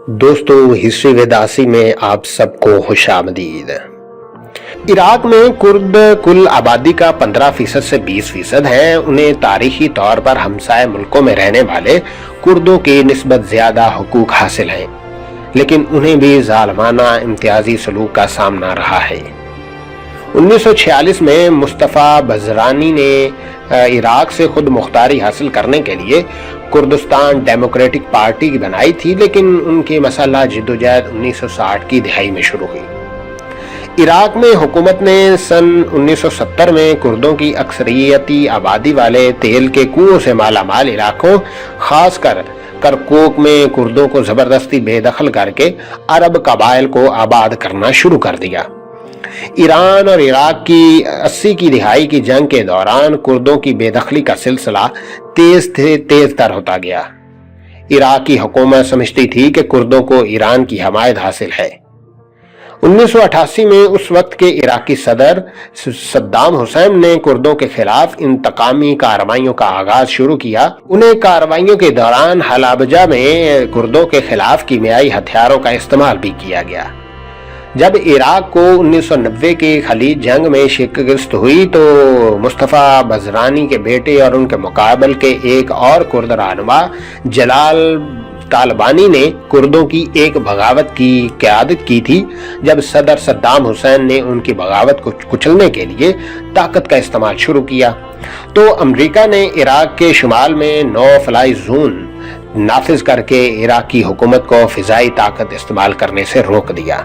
دوستو ہسٹری وداسی میں آپ سب کو خوش آمدید۔ عراق میں کرد کل آبادی کا 15% سے 20% ہیں۔ انہیں تاریخی طور پر ہمسائے ملکوں میں رہنے والے کردوں کی نسبت زیادہ حقوق حاصل ہیں، لیکن انہیں بھی ظالمانہ امتیازی سلوک کا سامنا رہا ہے۔ 1946 میں مصطفیٰ بزرانی نے عراق سے خود مختاری حاصل کرنے کے لیے کردستان ڈیموکریٹک پارٹی بنائی تھی، لیکن ان کی مسلح جدوجہد 1960 کی دہائی میں شروع ہوئی۔ عراق میں حکومت نے سن 1970 میں کردوں کی اکثریتی آبادی والے تیل کے کنووں سے مالا مال علاقوں، خاص کر کرکوک میں کردوں کو زبردستی بے دخل کر کے عرب قبائل کو آباد کرنا شروع کر دیا۔ ایران اور عراق کی 80 کی دہائی کی جنگ کے دوران کردوں کی بے دخلی کا سلسلہ تیز تر ہوتا گیا۔ عراق کی حکومت سمجھتی تھی کہ کردوں کو ایران کی حمایت حاصل ہے۔ 1988 میں اس وقت کے عراقی صدر صدام حسین نے کردوں کے خلاف انتقامی کارروائیوں کا آغاز شروع کیا۔ انہیں کارروائیوں کے دوران حلابجہ میں کردوں کے خلاف کیمیائی ہتھیاروں کا استعمال بھی کیا گیا۔ جب عراق کو 1990 کی خلیج جنگ میں شکست ہوئی تو مصطفیٰ بزرانی کے بیٹے اور ان کے مقابل کے ایک اور کرد رہنما جلال طالبانی نے کردوں کی ایک بغاوت کی قیادت کی تھی۔ جب صدر صدام حسین نے ان کی بغاوت کو کچلنے کے لیے طاقت کا استعمال شروع کیا تو امریکہ نے عراق کے شمال میں نو فلائی زون نافذ کر کے عراقی حکومت کو فضائی طاقت استعمال کرنے سے روک دیا۔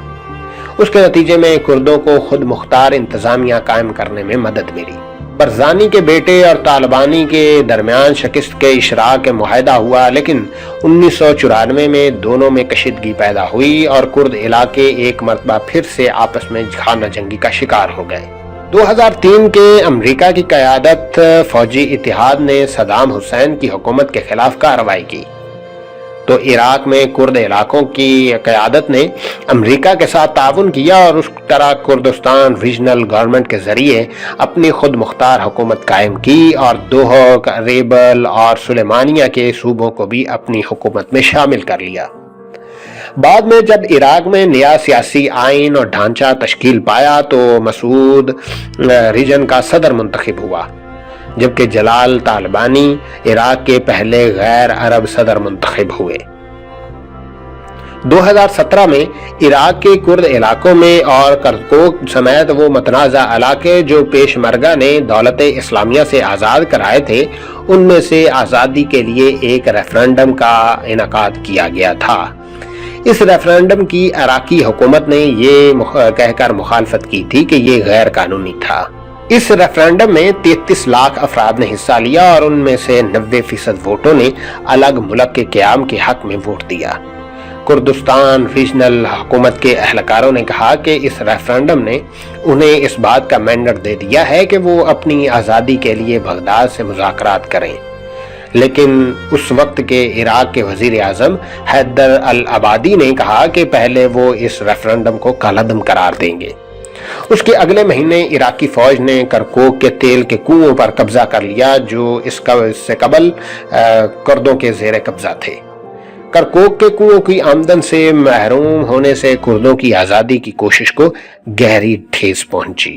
اس کے نتیجے میں کردوں کو خود مختار انتظامیہ قائم کرنے میں مدد ملی۔ برزانی کے بیٹے اور طالبانی کے درمیان شکست کے اشراق کے معاہدہ ہوا، لیکن 1994 میں دونوں میں کشیدگی پیدا ہوئی اور کرد علاقے ایک مرتبہ پھر سے آپس میں خانہ جنگی کا شکار ہو گئے۔ 2003 کے امریکہ کی قیادت فوجی اتحاد نے صدام حسین کی حکومت کے خلاف کارروائی کی تو عراق میں کرد علاقوں کی قیادت نے امریکہ کے ساتھ تعاون کیا اور اس طرح کردستان ریجنل گورنمنٹ کے ذریعے اپنی خود مختار حکومت قائم کی اور دوحہ، ریبل اور سلیمانیہ کے صوبوں کو بھی اپنی حکومت میں شامل کر لیا۔ بعد میں جب عراق میں نیا سیاسی آئین اور ڈھانچہ تشکیل پایا تو مسعود ریجن کا صدر منتخب ہوا، جبکہ جلال طالبانی عراق کے پہلے غیر عرب صدر منتخب ہوئے۔ 2017 میں عراق کے کرد علاقوں میں اور کرکوک سمیت وہ متنازع علاقے جو پیشمرگہ نے دولت اسلامیہ سے آزاد کرائے تھے، ان میں سے آزادی کے لیے ایک ریفرنڈم کا انعقاد کیا گیا تھا۔ اس ریفرنڈم کی عراقی حکومت نے یہ کہہ کر مخالفت کی تھی کہ یہ غیر قانونی تھا۔ اس ریفرنڈم میں 33 لاکھ افراد نے حصہ لیا اور ان میں سے 90% ووٹوں نے الگ ملک کے قیام کے حق میں ووٹ دیا۔ کردستان ریجنل حکومت کے اہلکاروں نے کہا کہ اس ریفرنڈم نے انہیں اس بات کا مینڈیٹ دے دیا ہے کہ وہ اپنی آزادی کے لیے بغداد سے مذاکرات کریں، لیکن اس وقت کے عراق کے وزیر اعظم حیدر العبادی نے کہا کہ پہلے وہ اس ریفرنڈم کو کالعدم قرار دیں گے۔ اس کے اگلے مہینے عراقی فوج نے کرکوک کے تیل کے کنووں پر قبضہ کر لیا جو اس سے قبل کردوں کے زیر قبضہ تھے۔ کرکوک کے کنووں کی آمدن سے محروم ہونے سے کردوں کی آزادی کی کوشش کو گہری ٹھیس پہنچی۔